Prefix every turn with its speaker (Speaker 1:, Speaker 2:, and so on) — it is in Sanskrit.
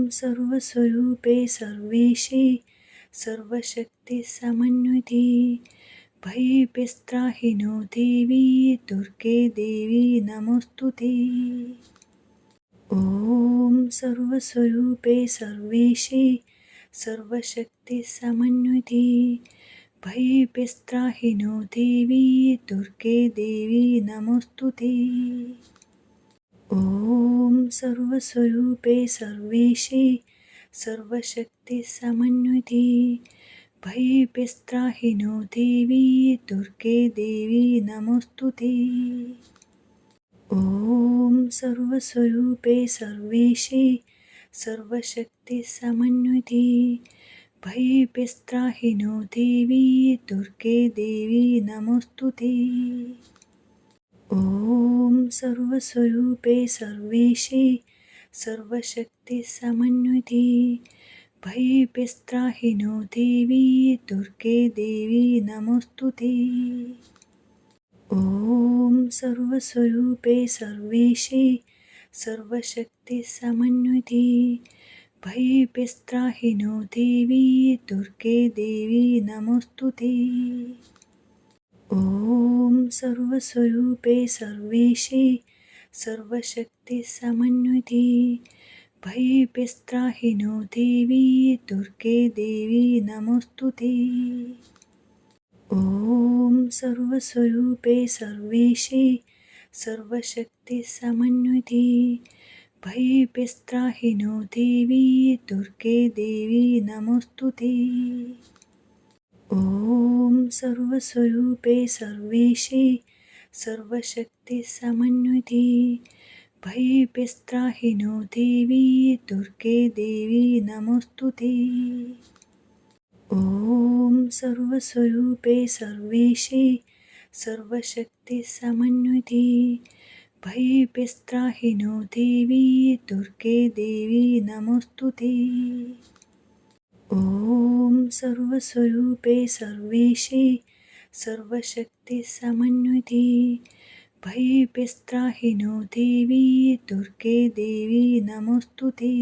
Speaker 1: सर्वस्वरूपे सर्वेशे सर्वशक्तिसमन्विते भयवित्राहिनो देवी दुर्गे देवी नमोऽस्तुते। ॐ सर्वस्वरूपे सर्वेशे सर्वशक्तिसमन्विते भयवित्राहिनो देवी दुर्गे देवी नमोऽस्तुते। ॐ सर्वस्वरूपे सर्वेशे सर्वशक्तिसमन्विते भयवित्राहिनो देवी दुर्गे देवी नमोऽस्तुते। ॐ सर्वस्वरूपे सर्वेशे सर्वशक्तिसमन्विते भयवित्राहिनो देवी दुर्गे देवी नमोऽस्तुते। ॐ सर्वस्वरूपे सर्वेशे सर्वशक्तिसमन्विते भयवित्राहिनो देवी दुर्गे देवी नमोऽस्तुते। ॐ सर्वस्वरूपे सर्वेशे सर्वशक्तिसमन्विते भयवित्राहिनो देवी दुर्गे देवी नमोऽस्तुते। ॐ सर्वस्वरूपे सर्वेशे सर्वशक्तिसमन्विते भयवित्राहिनो देवी दुर्गे देवी नमोऽस्तुते। ॐ सर्वस्वरूपे सर्वेशे सर्वशक्तिसमन्विते भयवित्राहिनो देवी दुर्गे देवी नमोऽस्तुते। ॐ सर्वस्वरूपे सर्वेशे सर्वशक्तिसमन्विते भयवित्राहिनो देवी दुर्गे देवी नमोऽस्तुते। ॐ सर्वस्वरूपे सर्वेशे सर्वशक्तिसमन्विते भयवित्राहिनो देवी दुर्गे देवी नमोऽस्तुते। ॐ सर्वस्वरूपे सर्वेशे सर्वशक्तिसमन्विते भयवित्राहिनो देवी दुर्गे देवी नमोऽस्तुते।